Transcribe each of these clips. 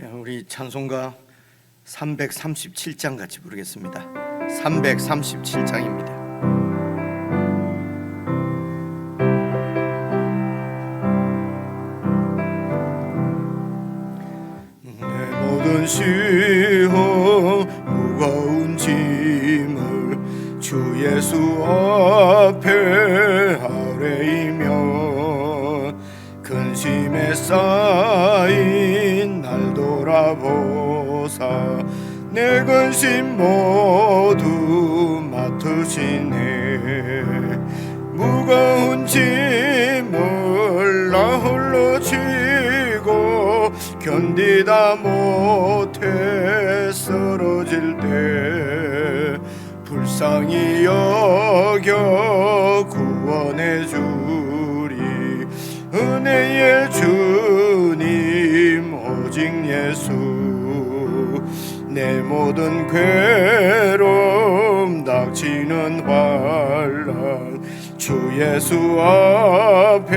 우리 찬송가 337장 같이 부르겠습니다. 337장입니다. 내 모든 시험 무거운 짐을 주 예수 앞에 아뢰이며 근심에 쌓인 날 돌아보사 내 근심 모두 맡으시네. 무거운 짐을 나 홀로 지고 견디다 못해 쓰러질 때 불쌍히 여겨 구원해 주리. 은혜의 주님 오직 예수. 내 모든 괴로움 닥치는 환난 주 예수 앞에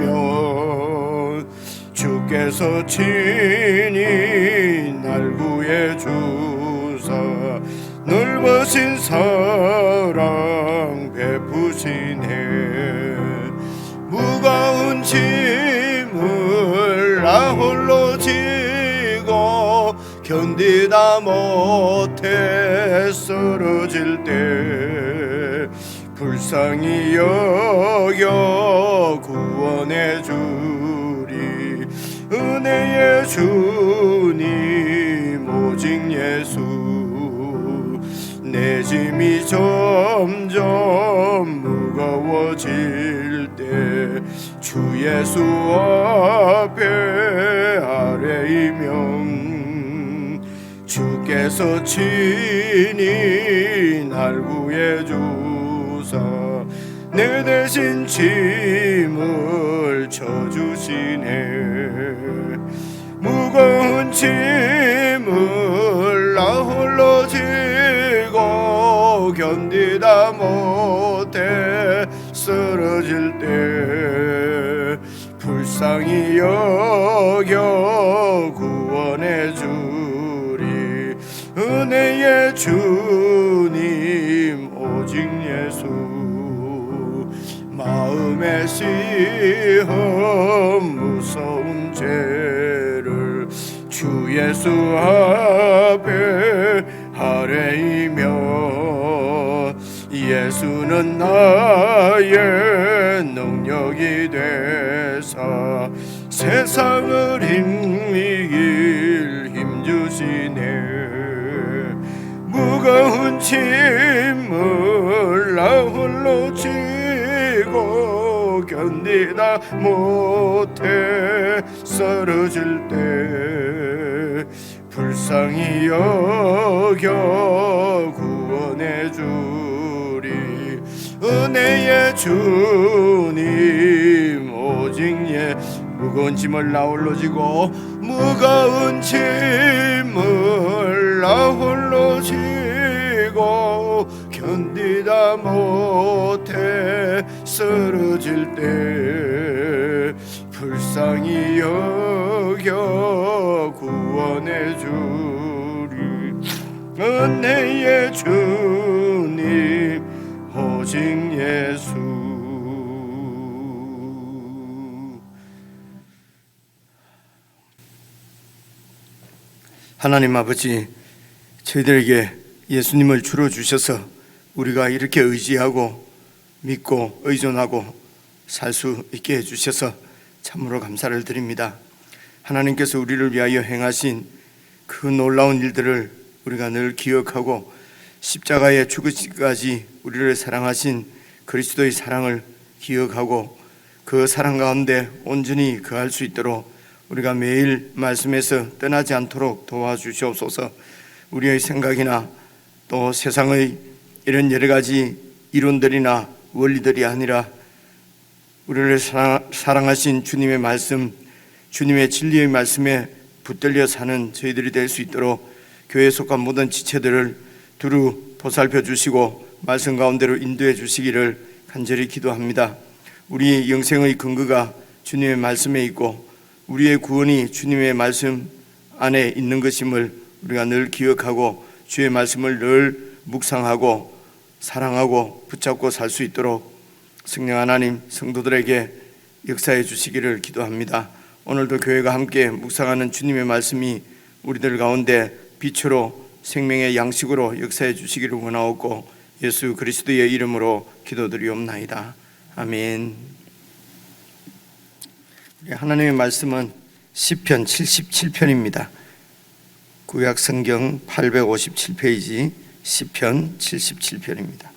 아뢰이면 주께서 친히 날 구해 주사 넓으신 사랑 베푸시네. 무거운 짐을 나 홀로 지고 견디다 못해 쓰러질 때 불쌍히 여겨 구원해 주리. 은혜의 주님 오직 예수. 내 짐이 점점 무거워질 때 주 예수 앞에 아뢰이면 주께서 친히 날 구해 주사 내 대신 짐을 져주시네. 무거운 짐을 나 홀로 지고 견디다 못해 쓰러질 때 불쌍히 여겨 구원해 주리. 은혜의 주님 오직 예수. 마음의 시험 무서운 죄를 주 예수 앞에 아뢰이며 예수는 나의 능력이 되사 세상을 이길 힘주시네. 무거운 짐을 나 홀로 지고 견디다 못해 쓰러질 때 불쌍히 여겨 구원해 주리. 은혜의 주님 오직 무거운 짐을 나 홀로 지고 무거운 짐을 나 홀로 지고 견디다 못해 쓰러질 때 불쌍히 여겨 구원해 주리. 은혜의 주님 오직 예수. 하나님 아버지, 저희들에게 예수님을 주로 주셔서 우리가 이렇게 의지하고 믿고 의존하고 살 수 있게 해주셔서 참으로 감사를 드립니다. 하나님께서 우리를 위하여 행하신 그 놀라운 일들을 우리가 늘 기억하고 십자가에 죽으시기까지 우리를 사랑하신 그리스도의 사랑을 기억하고 그 사랑 가운데 온전히 거할 수 있도록 우리가 매일 말씀에서 떠나지 않도록 도와주시옵소서. 우리의 생각이나 또 세상의 이런 여러 가지 이론들이나 원리들이 아니라 우리를 사랑하신 주님의 말씀, 주님의 진리의 말씀에 붙들려 사는 저희들이 될 수 있도록 교회에 속한 모든 지체들을 두루 보살펴 주시고 말씀 가운데로 인도해 주시기를 간절히 기도합니다. 우리 영생의 근거가 주님의 말씀에 있고 우리의 구원이 주님의 말씀 안에 있는 것임을 우리가 늘 기억하고 주의 말씀을 늘 묵상하고 사랑하고 붙잡고 살 수 있도록 성령 하나님 성도들에게 역사해 주시기를 기도합니다. 오늘도 교회가 함께 묵상하는 주님의 말씀이 우리들 가운데 빛으로 생명의 양식으로 역사해 주시기를 원하옵고 예수 그리스도의 이름으로 기도드리옵나이다. 아멘. 하나님의 말씀은 시편 77편입니다. 구약 성경 857페이지 시편 77편입니다.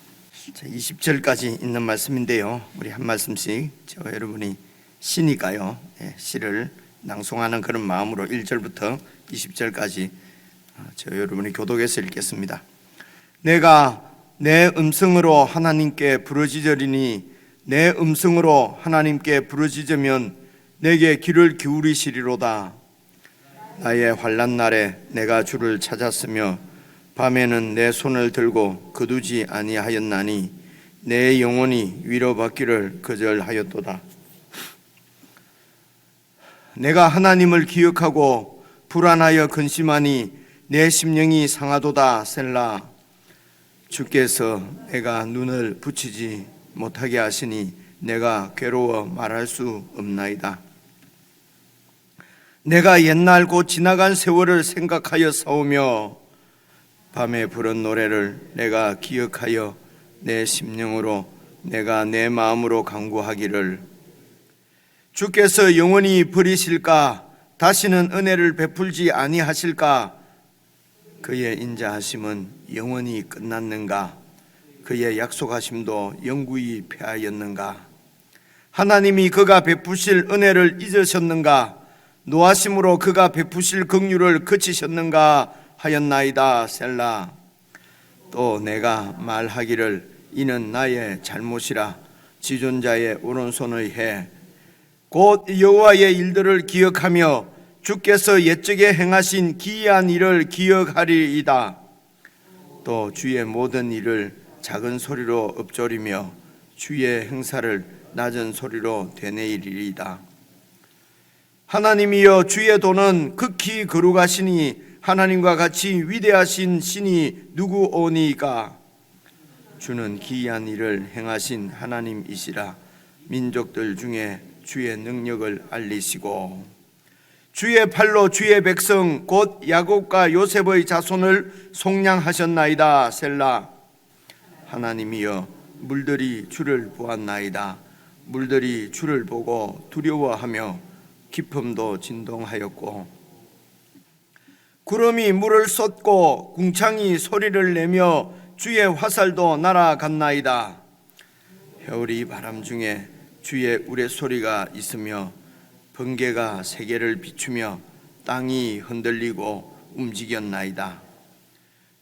20절까지 있는 말씀인데요. 우리 한 말씀씩 저와 여러분이 시니까요. 시를 낭송하는 그런 마음으로 1절부터 20절까지 저 여러분이 교독해서 읽겠습니다. 내가 내 음성으로 하나님께 부르짖으리니 내 음성으로 하나님께 부르짖으면 내게 귀를 기울이시리로다. 나의 환난 날에 내가 주를 찾았으며 밤에는 내 손을 들고 거두지 아니하였나니 내 영혼이 위로받기를 거절하였도다. 내가 하나님을 기억하고 불안하여 근심하니 내 심령이 상하도다. 셀라. 주께서 내가 눈을 붙이지 못하게 하시니 내가 괴로워 말할 수 없나이다. 내가 옛날 곧 지나간 세월을 생각하여 싸우며 밤에 부른 노래를 내가 기억하여 내 심령으로 내가 내 마음으로 간구하기를 주께서 영원히 버리실까? 다시는 은혜를 베풀지 아니하실까? 그의 인자하심은 영원히 끝났는가? 그의 약속하심도 영구히 패하였는가? 하나님이 그가 베푸실 은혜를 잊으셨는가? 노하심으로 그가 베푸실 긍휼을 그치셨는가 하였나이다. 셀라. 또 내가 말하기를 이는 나의 잘못이라 지존자의 오른손의 해 곧 여호와의 일들을 기억하며 주께서 옛적에 행하신 기이한 일을 기억하리이다. 또 주의 모든 일을 작은 소리로 읊조리며 주의 행사를 낮은 소리로 되뇌이리이다. 하나님이여 주의 도는 극히 거룩하시니 하나님과 같이 위대하신 신이 누구오니까? 주는 기이한 일을 행하신 하나님이시라. 민족들 중에 주의 능력을 알리시고 주의 팔로 주의 백성 곧 야곱과 요셉의 자손을 속량하셨나이다. 셀라. 하나님이여 물들이 주를 보았나이다. 물들이 주를 보고 두려워하며 깊음도 진동하였고 구름이 물을 쏟고 궁창이 소리를 내며 주의 화살도 날아갔나이다. 해오리 바람 중에 주의 우레소리가 있으며 번개가 세계를 비추며 땅이 흔들리고 움직였나이다.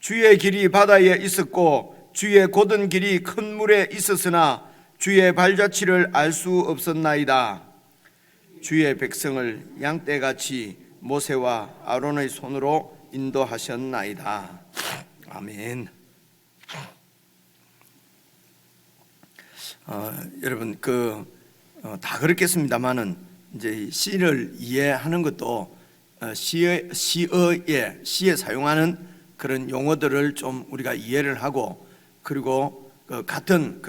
주의 길이 바다에 있었고 주의 곧은 길이 큰 물에 있었으나 주의 발자취를 알 수 없었나이다. 주의 백성을 양떼같이 모세와 아론의 손으로 인도하셨나이다. 아멘. 여러분 다 그렇겠습니다만은 이제 시를 이해하는 것도 시에 사용하는 그런 용어들을 좀 우리가 이해를 하고 그리고 같은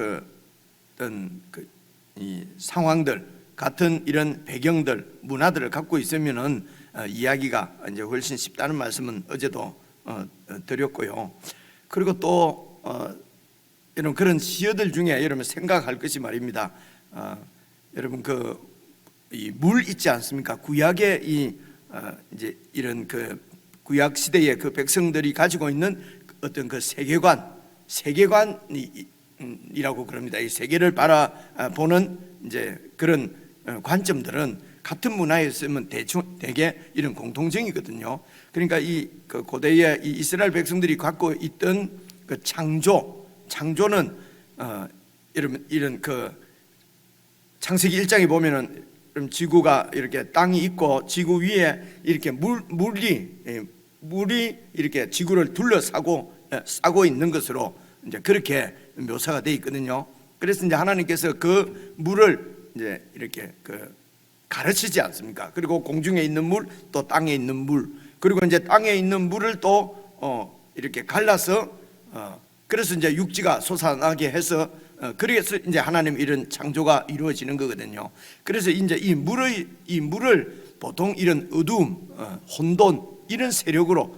이 상황들 같은 이런 배경들 문화들을 갖고 있으면은 이야기가 이제 훨씬 쉽다는 말씀은 어제도 드렸고요. 그리고 또 여러분 그런 시어들 중에 여러분 생각할 것이 말입니다. 여러분 이 물 있지 않습니까? 구약의 이제 이런 구약 시대의 그 백성들이 가지고 있는 어떤 그 세계관이라고 그럽니다. 이 세계를 바라보는 이제 그런 관점들은 같은 문화에 있으면 대개 이런 공통점이거든요. 그러니까 이 고대의 이 이스라엘 백성들이 갖고 있던 그 창조는 여러분 이런 창세기 1장에 보면은 지구가 이렇게 땅이 있고 지구 위에 이렇게 물이 이렇게 지구를 둘러싸고 싸고 있는 것으로 이제 그렇게 묘사가 되어 있거든요. 그래서 이제 하나님께서 그 물을 이제 이렇게 가르치지 않습니까? 그리고 공중에 있는 물, 또 땅에 있는 물, 그리고 이제 땅에 있는 물을 또 이렇게 갈라서 그래서 이제 육지가 솟아나게 해서 그래서 이제 하나님 이런 창조가 이루어지는 거거든요. 그래서 이제 이 물을 보통 이런 어두움, 혼돈 이런 세력으로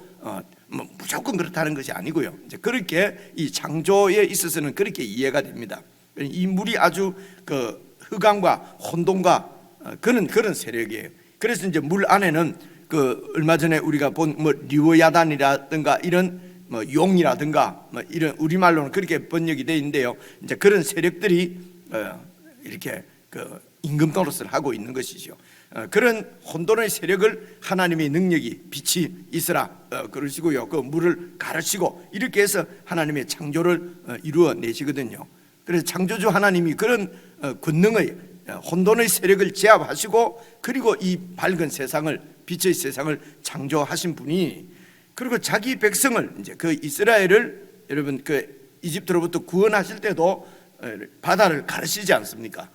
뭐 무조건 그렇다는 것이 아니고요. 이제 그렇게 이 창조에 있어서는 그렇게 이해가 됩니다. 이 물이 아주 그 흑암과 혼돈과 그런 세력이에요. 그래서 이제 물 안에는 그 얼마 전에 우리가 본 뭐 리오야단이라든가 이런 뭐 용이라든가 뭐 이런 우리말로는 그렇게 번역이 되어 있는데요. 이제 그런 세력들이 이렇게 그 임금 노릇을 하고 있는 것이죠. 그런 혼돈의 세력을 하나님의 능력이 빛이 있으라 그러시고요. 그 물을 가르치고 이렇게 해서 하나님의 창조를 이루어내시거든요. 그래서 창조주 하나님이 그런 권능의 혼돈의 세력을 제압하시고 그리고 이 밝은 세상을 빛의 세상을 창조하신 분이 그리고 자기 백성을 이제 그 이스라엘을 여러분 그 이집트로부터 구원하실 때도 바다를 가르치지 않습니까?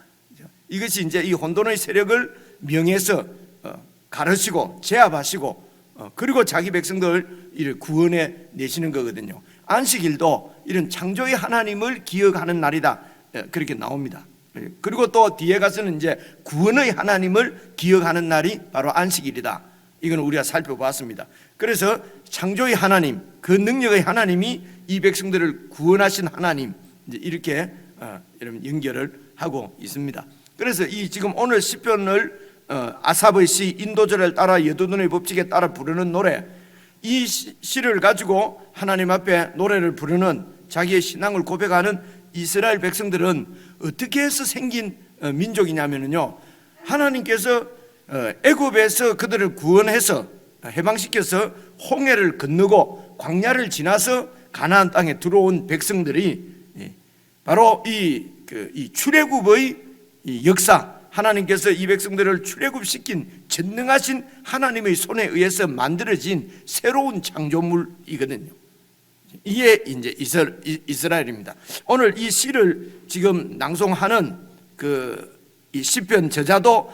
이것이 이제 이 혼돈의 세력을 명해서 가르치고 제압하시고 그리고 자기 백성들을 구원해 내시는 거거든요. 안식일도 이런 창조의 하나님을 기억하는 날이다 그렇게 나옵니다. 그리고 또 뒤에 가서는 이제 구원의 하나님을 기억하는 날이 바로 안식일이다. 이건 우리가 살펴봤습니다. 그래서 창조의 하나님, 그 능력의 하나님이 이 백성들을 구원하신 하나님 이제 이렇게 여러분 연결을 하고 있습니다. 그래서 이 지금 오늘 시편을 아삽의 시 인도절을 따라 여두둔의 법칙에 따라 부르는 노래, 이 시를 가지고 하나님 앞에 노래를 부르는 자기의 신앙을 고백하는 이스라엘 백성들은 어떻게 해서 생긴 민족이냐면요, 하나님께서 애굽에서 그들을 구원해서 해방시켜서 홍해를 건너고 광야를 지나서 가나안 땅에 들어온 백성들이 바로 이 출애굽의 역사, 하나님께서 이 백성들을 출애굽시킨 전능하신 하나님의 손에 의해서 만들어진 새로운 창조물이거든요. 이게 이제 이스라엘입니다. 오늘 이 시를 지금 낭송하는 이 시편 저자도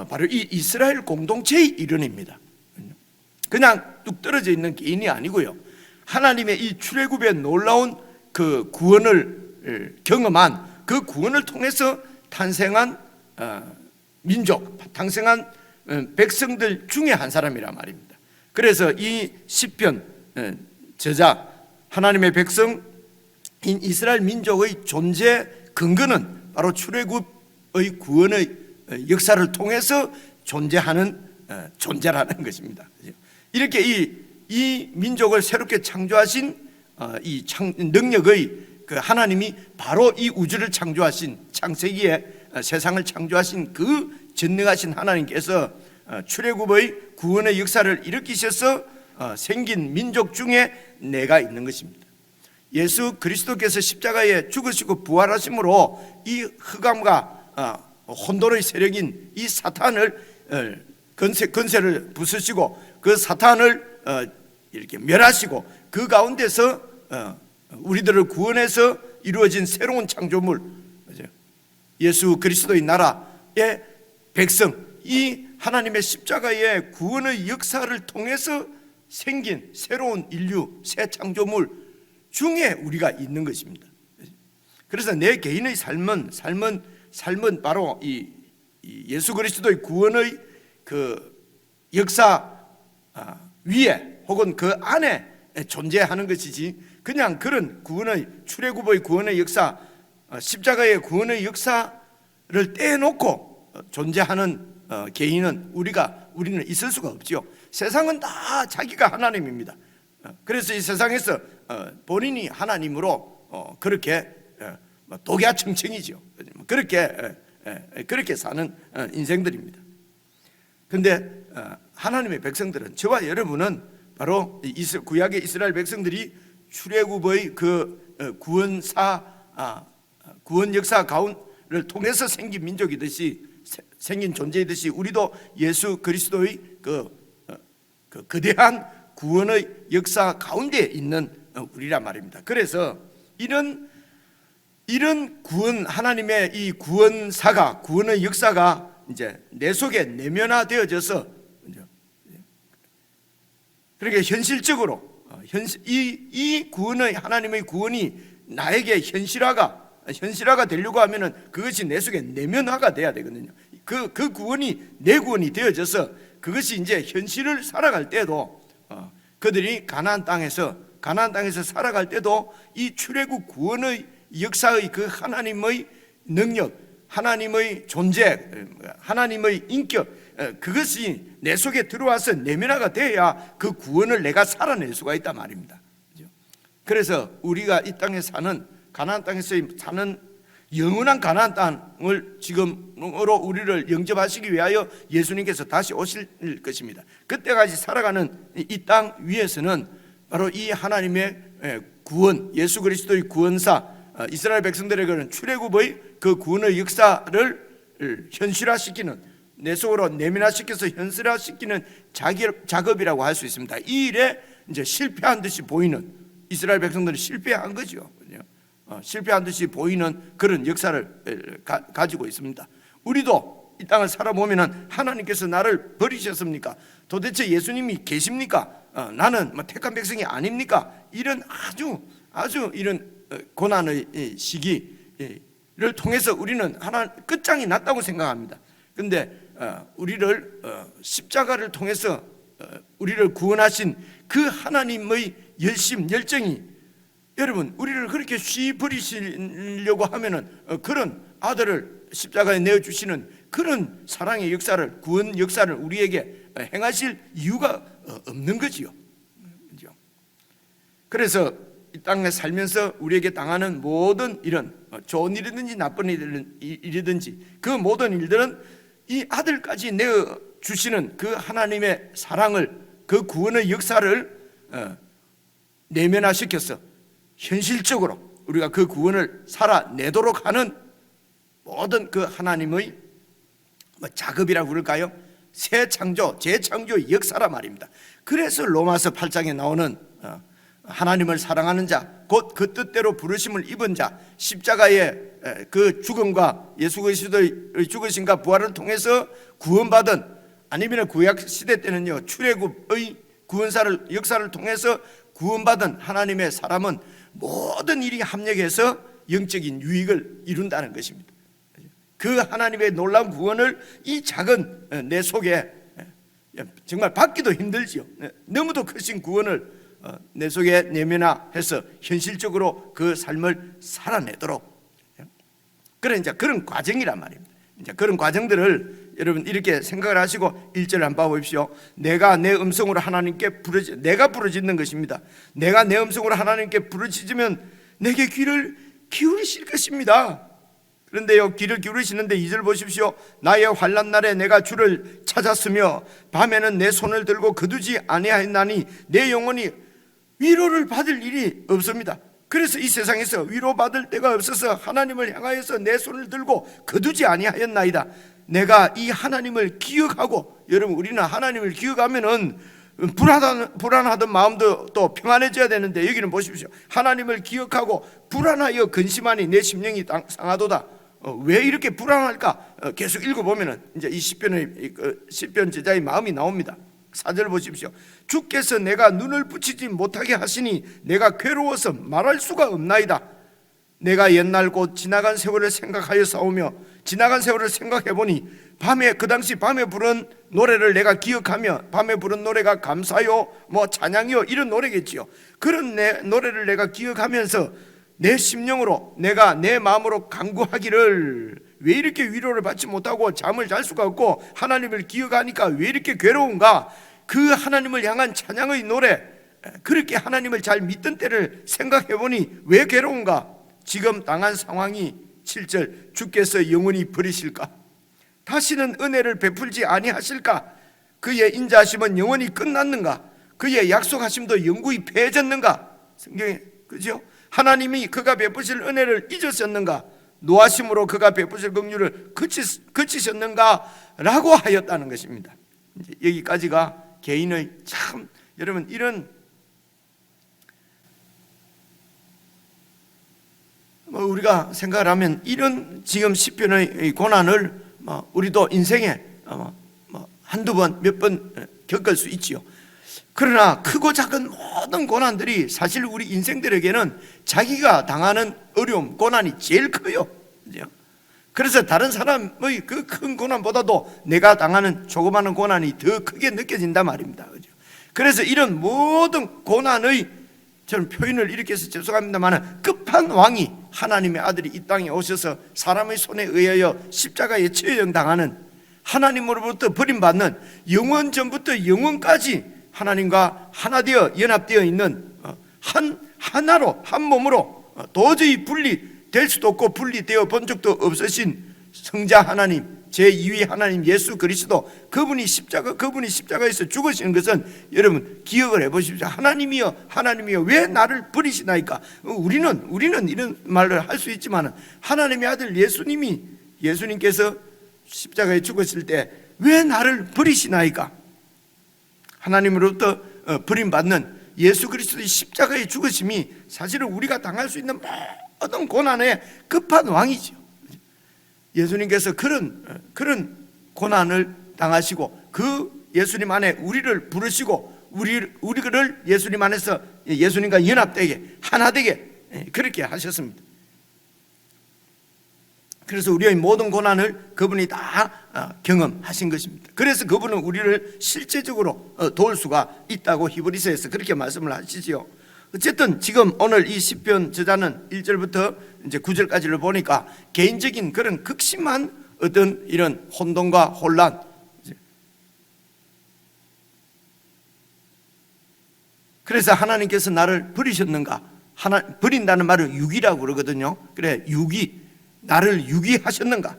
바로 이 이스라엘 공동체의 일원입니다. 그냥 뚝 떨어져 있는 개인이 아니고요. 하나님의 이 출애굽의 놀라운 그 구원을 경험한 그 구원을 통해서 탄생한 민족, 탄생한 백성들 중에 한 사람이란 말입니다. 그래서 이 시편 저자, 하나님의 백성인 이스라엘 민족의 존재 근거는 바로 출애굽의 구원의 역사를 통해서 존재하는 존재라는 것입니다. 이렇게 이 민족을 새롭게 창조하신 이 능력의 그 하나님이 바로 이 우주를 창조하신, 창세기에 세상을 창조하신 그 전능하신 하나님께서 출애굽의 구원의 역사를 일으키셔서 생긴 민족 중에 내가 있는 것입니다. 예수 그리스도께서 십자가에 죽으시고 부활하심으로 이 흑암과 혼돈의 세력인 이 사탄을 건세를 부수시고 그 사탄을 이렇게 멸하시고 그 가운데서 우리들을 구원해서 이루어진 새로운 창조물, 예수 그리스도의 나라의 백성, 이 하나님의 십자가의 구원의 역사를 통해서 생긴 새로운 인류, 새 창조물 중에 우리가 있는 것입니다. 그래서 내 개인의 삶은 바로 이 예수 그리스도의 구원의 그 역사 위에 혹은 그 안에 존재하는 것이지, 그냥 그런 구원의 출애굽의 구원의 역사, 십자가의 구원의 역사를 떼놓고 존재하는 개인은 우리는 있을 수가 없지요. 세상은 다 자기가 하나님입니다. 그래서 이 세상에서 본인이 하나님으로 그렇게 독야청청이죠. 그렇게 사는 인생들입니다. 그런데 하나님의 백성들은, 저와 여러분은 바로 구약의 이스라엘 백성들이 출애굽의 그 구원 역사 가운을 통해서 생긴 민족이듯이, 생긴 존재이듯이 우리도 예수 그리스도의 그 거대한 구원의 역사 가운데 있는 우리란 말입니다. 그래서 이런 구원, 하나님의 이 구원사가, 구원의 역사가 이제 내 속에 내면화되어져서, 그러니까 현실적으로 이 구원의, 하나님의 구원이 나에게 현실화가 되려고 하면은 그것이 내 속에 내면화가 돼야 되거든요. 그 구원이 내 구원이 되어져서 그것이 이제 현실을 살아갈 때도, 그들이 가나안 땅에서 살아갈 때도 이 출애굽 구원의 역사의 그 하나님의 능력, 하나님의 존재, 하나님의 인격, 그것이 내 속에 들어와서 내면화가 돼야 그 구원을 내가 살아낼 수가 있단 말입니다. 그래서 우리가 이 땅에 사는, 가나안 땅에서 사는 영원한 가나안 땅을 지금으로 우리를 영접하시기 위하여 예수님께서 다시 오실 것입니다. 그때까지 살아가는 이 땅 위에서는 바로 이 하나님의 구원, 예수 그리스도의 구원사, 이스라엘 백성들에게는 출애굽의 그 구원의 역사를 현실화시키는, 내 속으로 내면화시켜서 현실화시키는 작업이라고 할 수 있습니다. 이 일에 이제 실패한 듯이 보이는, 이스라엘 백성들이 실패한 거죠. 실패한 듯이 보이는 그런 역사를 가지고 있습니다. 우리도 이 땅을 살아보면 하나님께서 나를 버리셨습니까? 도대체 예수님이 계십니까? 나는 택한 백성이 아닙니까? 이런 아주 이런 고난의 시기를 통해서 우리는 하나 끝장이 났다고 생각합니다. 그런데 우리를 십자가를 통해서 우리를 구원하신 그 하나님의 열정이, 여러분, 우리를 그렇게 쉬 버리시려고 하면은 그런 아들을 십자가에 내어주시는 그런 사랑의 역사를, 구원 역사를 우리에게 행하실 이유가 없는 거지요. 그래서 이 땅에 살면서 우리에게 당하는 모든 이런 좋은 일이든지 나쁜 일이든지 그 모든 일들은 이 아들까지 내어주시는 그 하나님의 사랑을, 그 구원의 역사를 내면화시켜서 현실적으로 우리가 그 구원을 살아내도록 하는 모든 그 하나님의 작업이라고 그럴까요? 새 창조, 재창조의 역사라 말입니다. 그래서 로마서 8장에 나오는 하나님을 사랑하는 자, 곧 그 뜻대로 부르심을 입은 자, 십자가의 그 죽음과 예수 그리스도의 죽으심과 부활을 통해서 구원받은, 아니면 구약 시대 때는요 출애굽의 구원사를, 역사를 통해서 구원받은 하나님의 사람은 모든 일이 합력해서 영적인 유익을 이룬다는 것입니다. 그 하나님의 놀라운 구원을 이 작은 내 속에, 정말 받기도 힘들지요. 너무도 크신 구원을 내 속에 내면화해서 현실적으로 그 삶을 살아내도록, 그런 과정이란 말입니다. 이제 그런 과정들을 여러분 이렇게 생각을 하시고 1절을 한번 봐보십시오. 내가 내 음성으로 하나님께 내가 부르짖는 것입니다. 내가 내 음성으로 하나님께 부르짖으면 내게 귀를 기울이실 것입니다. 그런데요, 귀를 기울이시는데 2절 보십시오. 나의 환난 날에 내가 주를 찾았으며 밤에는 내 손을 들고 거두지 아니하였나니 내 영혼이 위로를 받을 일이 없습니다. 그래서 이 세상에서 위로받을 데가 없어서 하나님을 향하여서 내 손을 들고 거두지 아니하였나이다. 내가 이 하나님을 기억하고, 여러분 우리는 하나님을 기억하면은 불안하던 마음도 또 평안해져야 되는데, 여기는 보십시오. 하나님을 기억하고 불안하여 근심하니 내 심령이 상하도다. 왜 이렇게 불안할까? 계속 읽어보면은 이제 이 시편 제자의 마음이 나옵니다. 4절 보십시오. 주께서 내가 눈을 붙이지 못하게 하시니 내가 괴로워서 말할 수가 없나이다. 내가 옛날 곧 지나간 세월을 생각하여 싸우며 지나간 세월을 생각해보니 그 당시 밤에 부른 노래를 내가 기억하며, 밤에 부른 노래가 감사요 찬양이요 이런 노래겠지요. 그런 노래를 내가 기억하면서 내 심령으로, 내가 내 마음으로 간구하기를, 왜 이렇게 위로를 받지 못하고 잠을 잘 수가 없고 하나님을 기억하니까 왜 이렇게 괴로운가? 그 하나님을 향한 찬양의 노래, 그렇게 하나님을 잘 믿던 때를 생각해보니 왜 괴로운가? 지금 당한 상황이 7절, 주께서 영원히 버리실까? 다시는 은혜를 베풀지 아니하실까? 그의 인자하심은 영원히 끝났는가? 그의 약속하심도 영구히 패해졌는가? 성경에, 그죠? 하나님이 그가 베푸실 은혜를 잊으셨는가? 노하심으로 그가 베푸실 긍휼을 그치셨는가? 라고 하였다는 것입니다. 이제 여기까지가 개인의, 참 여러분 이런 우리가 생각을 하면 이런 지금 시편의 고난을 우리도 인생에 한두 번, 몇 번 겪을 수 있지요. 그러나 크고 작은 모든 고난들이 사실 우리 인생들에게는 자기가 당하는 어려움, 고난이 제일 커요. 그래서 다른 사람의 그 큰 고난보다도 내가 당하는 조그마한 고난이 더 크게 느껴진단 말입니다. 그래서 이런 모든 고난의, 저는 표현을 이렇게 해서 죄송합니다만, 끝판왕이 하나님의 아들이 이 땅에 오셔서 사람의 손에 의하여 십자가에 처형당하는, 하나님으로부터 버림받는, 영원 전부터 영원까지 하나님과 하나 되어 연합되어 있는 하나로, 한 몸으로 도저히 분리될 수도 없고 분리되어 본 적도 없으신 성자 하나님, 제2위 하나님 예수 그리스도, 그분이 십자가에서 죽으시는 것은 여러분 기억을 해보십시오. 하나님이여 하나님이여 왜 나를 버리시나이까. 우리는 이런 말을 할 수 있지만 하나님의 아들 예수님께서 십자가에 죽으실 때 왜 나를 버리시나이까. 하나님으로부터 버림받는 예수 그리스도의 십자가의 죽으심이 사실은 우리가 당할 수 있는 모든 고난의 끝판왕이죠. 예수님께서 그런 고난을 당하시고 그 예수님 안에 우리를 부르시고 우리를 예수님 안에서 예수님과 연합되게 하나 되게 그렇게 하셨습니다. 그래서 우리의 모든 고난을 그분이 다 경험하신 것입니다. 그래서 그분은 우리를 실제적으로 도울 수가 있다고 히브리서에서 그렇게 말씀을 하시지요. 어쨌든 지금 오늘 이 시편 저자는 1절부터 이제 9절까지를 보니까 개인적인 그런 극심한 어떤 이런 혼돈과 혼란, 그래서 하나님께서 나를 버리셨는가, 버린다는 말을 유기라고 그러거든요. 그래, 유기, 나를 유기하셨는가,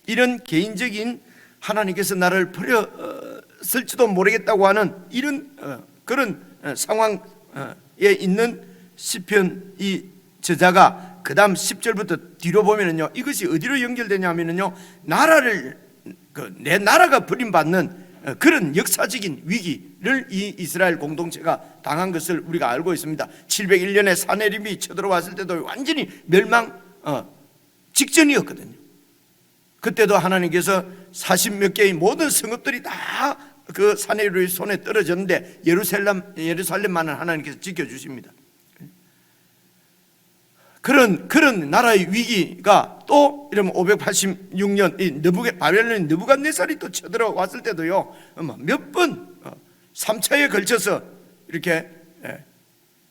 이런 개인적인 하나님께서 나를 버렸을지도 모르겠다고 하는 이런 그런 상황에 있는 시편 이 저자가 그 다음 10절부터 뒤로 보면은요, 이것이 어디로 연결되냐면요, 내 나라가 버림받는 그런 역사적인 위기를 이 이스라엘 공동체가 당한 것을 우리가 알고 있습니다. 701년에 사내립이 쳐들어왔을 때도 완전히 멸망 직전이었거든요. 그때도 하나님께서 40몇 개의 모든 성읍들이 다 그 사내립의 손에 떨어졌는데 예루살렘만은 하나님께서 지켜주십니다. 그런 나라의 위기가 또 이러면 586년 바벨론 느부갓네살이 또 쳐들어왔을 때도요, 몇 번 3차에 걸쳐서 이렇게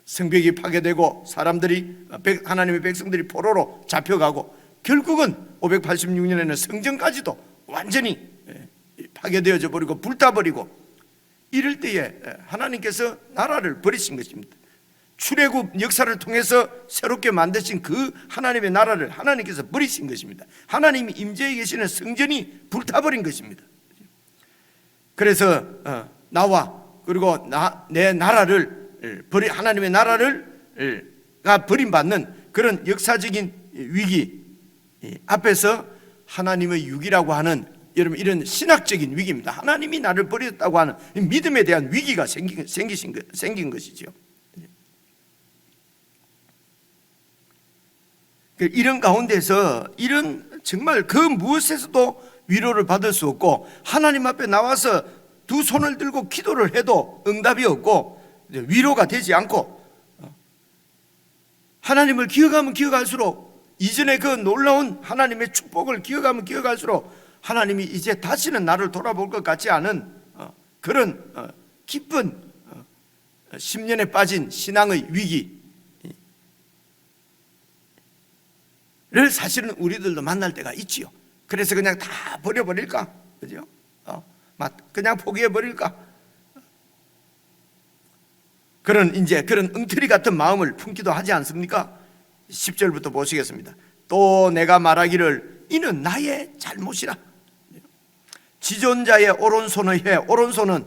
성벽이 파괴되고 사람들이, 하나님의 백성들이 포로로 잡혀가고 결국은 586년에는 성전까지도 완전히 파괴되어져 버리고 불타버리고, 이럴 때에 하나님께서 나라를 버리신 것입니다. 출애굽 역사를 통해서 새롭게 만드신 그 하나님의 나라를 하나님께서 버리신 것입니다. 하나님이 임재해 계시는 성전이 불타버린 것입니다. 그래서 나와 그리고 내 나라를 하나님의 나라가 버림받는 그런 역사적인 위기 앞에서 하나님의 유기라고 하는, 여러분, 이런 신학적인 위기입니다. 하나님이 나를 버렸다고 하는 믿음에 대한 위기가 생긴 것이죠. 이런 가운데서 이런 정말 그 무엇에서도 위로를 받을 수 없고, 하나님 앞에 나와서 두 손을 들고 기도를 해도 응답이 없고 위로가 되지 않고, 하나님을 기억하면 기억할수록, 이전에 그 놀라운 하나님의 축복을 기억하면 기억할수록 하나님이 이제 다시는 나를 돌아볼 것 같지 않은 그런 깊은 10년에 빠진 신앙의 위기를 사실은 우리들도 만날 때가 있지요. 그래서 그냥 다 버려버릴까? 그죠? 그냥 포기해버릴까? 그런 엉터리 같은 마음을 품기도 하지 않습니까? 10절부터 보시겠습니다. 또 내가 말하기를 이는 나의 잘못이라. 지존자의 오른손의 해, 오른손은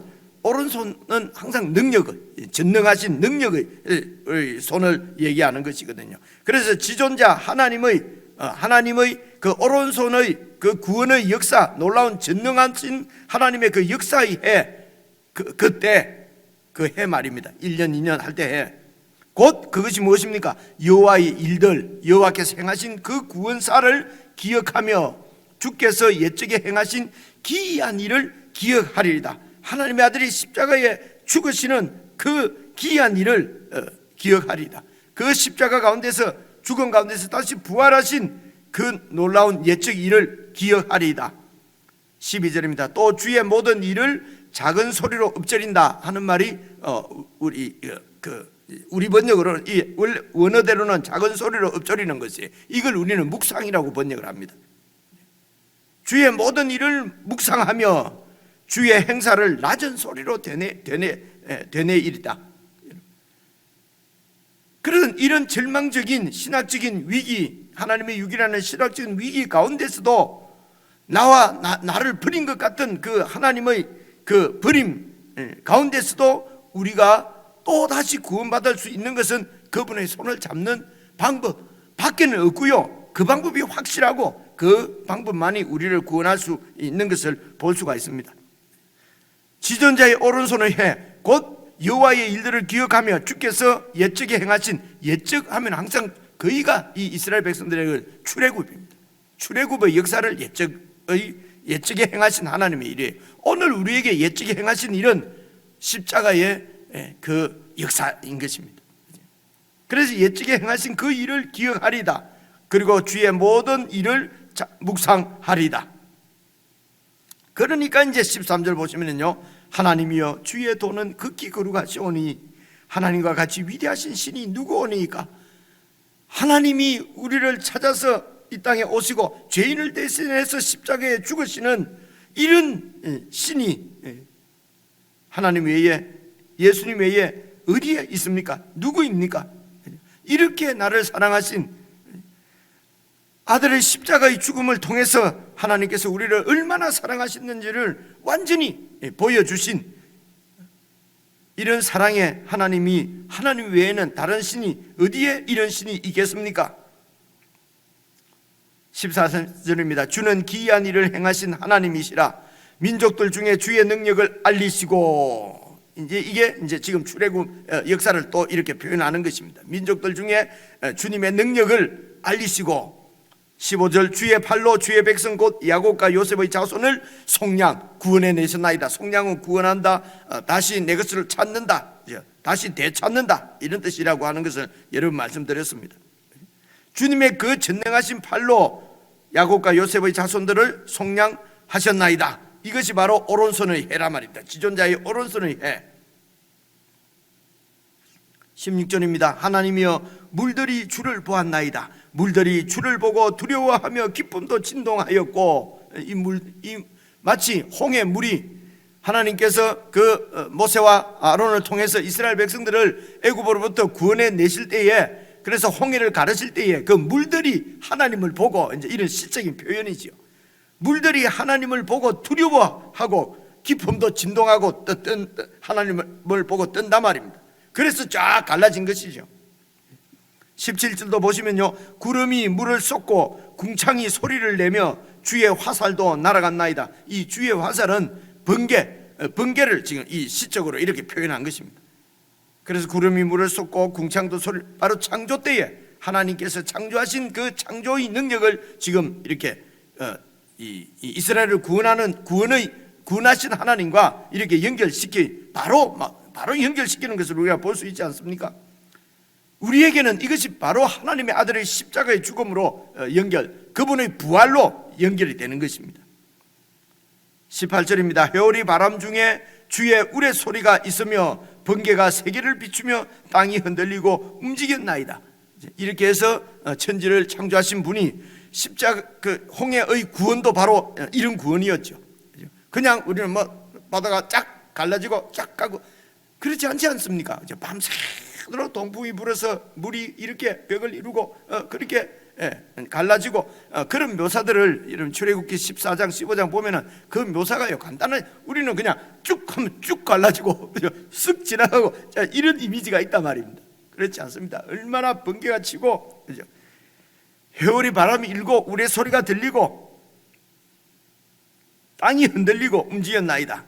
항상 능력을, 전능하신 능력의 손을 얘기하는 것이거든요. 그래서 지존자 하나님의 그 오른손의 그 구원의 역사, 놀라운 전능하신 하나님의 그 역사의 해, 그때 그 해 말입니다. 1년 2년 할 때 해, 곧 그것이 무엇입니까? 여호와의 일들, 여호와께서 행하신 그 구원사를 기억하며 주께서 옛적에 행하신 기이한 일을 기억하리이다. 하나님의 아들이 십자가에 죽으시는 그 기이한 일을 기억하리이다. 그 십자가 가운데서, 죽음 가운데서 다시 부활하신 그 놀라운 예적 일을 기억하리이다. 12절입니다. 또 주의 모든 일을 작은 소리로 읊조린다 하는 말이 우리 번역으로는, 원어대로는 작은 소리로 읊조리는 것이, 이걸 우리는 묵상이라고 번역을 합니다. 주의 모든 일을 묵상하며 주의 행사를 낮은 소리로 되뇌이리다. 그런 이런 절망적인 신학적인 위기, 하나님의 육이라는 신학적인 위기 가운데서도 나를 버린 것 같은 그 하나님의 그 버림 가운데서도 우리가 또 다시 구원받을 수 있는 것은 그분의 손을 잡는 방법 밖에는 없고요. 그 방법이 확실하고 그 방법만이 우리를 구원할 수 있는 것을 볼 수가 있습니다. 지존자의 오른손을 해 곧 여호와의 일들을 기억하며 주께서 옛적에 행하신, 옛적 하면 항상 거의가 이 이스라엘 백성들에게 출애굽입니다. 출애굽의 역사를 옛적에 행하신 하나님의 일이에요. 오늘 우리에게 옛적에 행하신 일은 십자가의 그 역사인 것입니다. 그래서 옛적에 행하신 그 일을 기억하리다. 그리고 주의 모든 일을 묵상하리다. 그러니까 이제 13절 보시면요, 하나님이여 주의 도는 극히 거룩하시오니 하나님과 같이 위대하신 신이 누구오니까. 하나님이 우리를 찾아서 이 땅에 오시고 죄인을 대신해서 십자가에 죽으시는 이런 신이 하나님 외에, 예수님 외에 어디에 있습니까? 누구입니까? 이렇게 나를 사랑하신 아들의 십자가의 죽음을 통해서 하나님께서 우리를 얼마나 사랑하셨는지를 완전히 보여주신 이런 사랑의 하나님이, 하나님 외에는 다른 신이 어디에 이런 신이 있겠습니까? 14절입니다. 주는 기이한 일을 행하신 하나님이시라. 민족들 중에 주의 능력을 알리시고, 이게 지금 출애굽 역사를 또 이렇게 표현하는 것입니다. 민족들 중에 주님의 능력을 알리시고, 15절 주의 팔로 주의 백성 곧 야곱과 요셉의 자손을 속량 구원해 내셨나이다. 속량은 구원한다, 다시 내 것을 찾는다, 다시 되찾는다, 이런 뜻이라고 하는 것을 여러 번 말씀드렸습니다. 주님의 그 전능하신 팔로 야곱과 요셉의 자손들을 속량하셨나이다. 이것이 바로 오른손의 해라 말입니다. 지존자의 오른손의 해. 16절입니다. 하나님이여 물들이 주를 보았나이다. 물들이 주를 보고 두려워하며 기쁨도 진동하였고, 마치 홍해 물이 하나님께서 그 모세와 아론을 통해서 이스라엘 백성들을 애굽으로부터 구원해 내실 때에, 그래서 홍해를 가르실 때에 그 물들이 하나님을 보고, 이제 이런 시적인 표현이지요. 물들이 하나님을 보고 두려워하고 기쁨도 진동하고 하나님을 보고 뜬단 말입니다. 그래서 쫙 갈라진 것이죠. 17절도 보시면요, 구름이 물을 쏟고 궁창이 소리를 내며 주의 화살도 날아갔나이다. 이 주의 화살은 번개를 지금 이 시적으로 이렇게 표현한 것입니다. 그래서 구름이 물을 쏟고 궁창도 소리를, 바로 창조 때에 하나님께서 창조하신 그 창조의 능력을 지금 이렇게 이스라엘을 구원하신 하나님과 이렇게 바로 연결시키는 것을 우리가 볼 수 있지 않습니까? 우리에게는 이것이 바로 하나님의 아들의 십자가의 죽음으로 그분의 부활로 연결이 되는 것입니다. 18절입니다. 회오리 바람 중에 주의 우레 소리가 있으며 번개가 세계를 비추며 땅이 흔들리고 움직였나이다. 이렇게 해서 천지를 창조하신 분이 십자가 그 홍해의 구원도 바로 이런 구원이었죠. 그냥 우리는 바다가 쫙 갈라지고 쫙 가고 그렇지 않지 않습니까? 밤새도록 동풍이 불어서 물이 이렇게 벽을 이루고 그렇게 갈라지고, 그런 묘사들을 이런 출애굽기 14장 15장 보면은 그 묘사가요 간단해. 우리는 그냥 쭉 하면 쭉 갈라지고 쓱 지나가고 이런 이미지가 있단 말입니다. 그렇지 않습니다. 얼마나 번개가 치고, 그죠? 회오리 바람이 일고 우레 소리가 들리고 땅이 흔들리고 움직였나이다.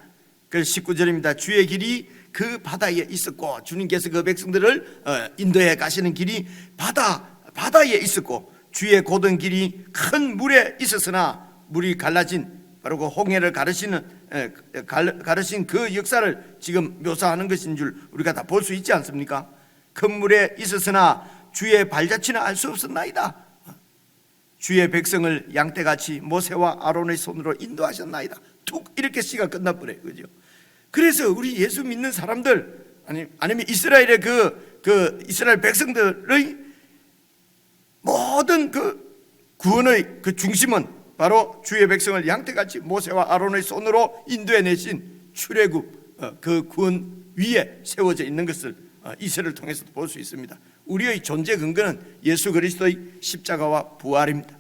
그래서 19절입니다. 주의 길이 그 바다에 있었고, 주님께서 그 백성들을 인도해 가시는 길이 바다에 있었고, 주의 고든 길이 큰 물에 있었으나 물이 갈라진 바로 그 홍해를 가르신 그 역사를 지금 묘사하는 것인 줄 우리가 다 볼 수 있지 않습니까? 큰 물에 있었으나 주의 발자취는 알 수 없었나이다. 주의 백성을 양떼같이 모세와 아론의 손으로 인도하셨나이다. 툭 이렇게 시가 끝나버려요. 그죠? 그래서 우리 예수 믿는 사람들 아니면 이스라엘의 그 이스라엘 백성들의 모든 그 구원의 그 중심은 바로 주의 백성을 양떼같이 모세와 아론의 손으로 인도해내신 출애굽 그 구원 위에 세워져 있는 것을 이세를 통해서도 볼 수 있습니다. 우리의 존재 근거는 예수 그리스도의 십자가와 부활입니다.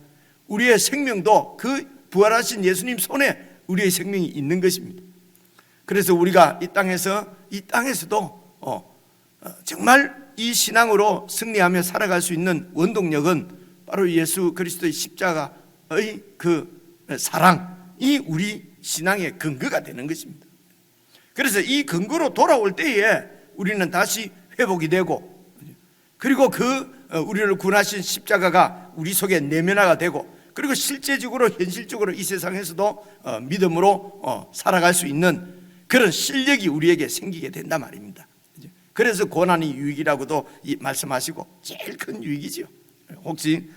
우리의 생명도 그 부활하신 예수님 손에 우리의 생명이 있는 것입니다. 그래서 우리가 이 땅에서도 정말 이 신앙으로 승리하며 살아갈 수 있는 원동력은 바로 예수 그리스도의 십자가의 그 사랑이 우리 신앙의 근거가 되는 것입니다. 그래서 이 근거로 돌아올 때에 우리는 다시 회복이 되고, 그리고 우리를 구원하신 십자가가 우리 속에 내면화가 되고, 그리고 실제적으로 현실적으로 이 세상에서도 믿음으로 살아갈 수 있는 그런 실력이 우리에게 생기게 된단 말입니다. 그래서 고난이 유익이라고도 말씀하시고 제일 큰 유익이죠. 혹시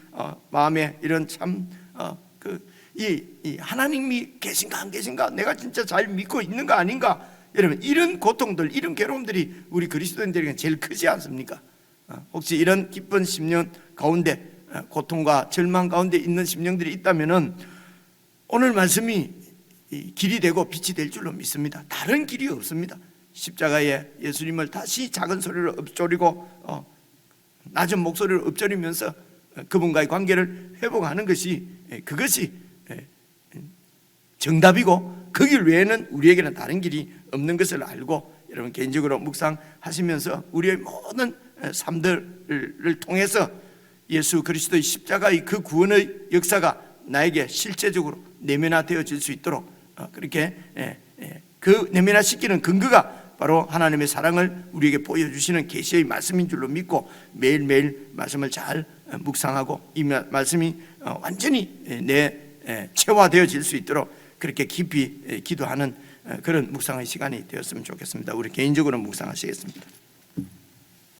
마음에 이런 이 하나님이 계신가 안 계신가, 내가 진짜 잘 믿고 있는가 아닌가, 여러분 이런 고통들, 이런 괴로움들이 우리 그리스도인들에게 제일 크지 않습니까? 혹시 이런 기쁜 심령 가운데, 고통과 절망 가운데 있는 심령들이 있다면은 오늘 말씀이 길이 되고 빛이 될 줄로 믿습니다. 다른 길이 없습니다. 십자가에 예수님을 다시 작은 소리로 읊조리고 낮은 목소리로 읊조리면서 그분과의 관계를 회복하는 그것이 정답이고, 그 길 외에는 우리에게는 다른 길이 없는 것을 알고, 여러분 개인적으로 묵상하시면서 우리의 모든 삶들을 통해서 예수 그리스도의 십자가의 그 구원의 역사가 나에게 실제적으로 내면화되어질 수 있도록 그렇게 그 내면화시키는 근거가 바로 하나님의 사랑을 우리에게 보여주시는 계시의 말씀인 줄로 믿고, 매일매일 말씀을 잘 묵상하고 이 말씀이 완전히 체화되어질 수 있도록 그렇게 깊이 기도하는 그런 묵상의 시간이 되었으면 좋겠습니다. 우리 개인적으로 묵상하시겠습니다.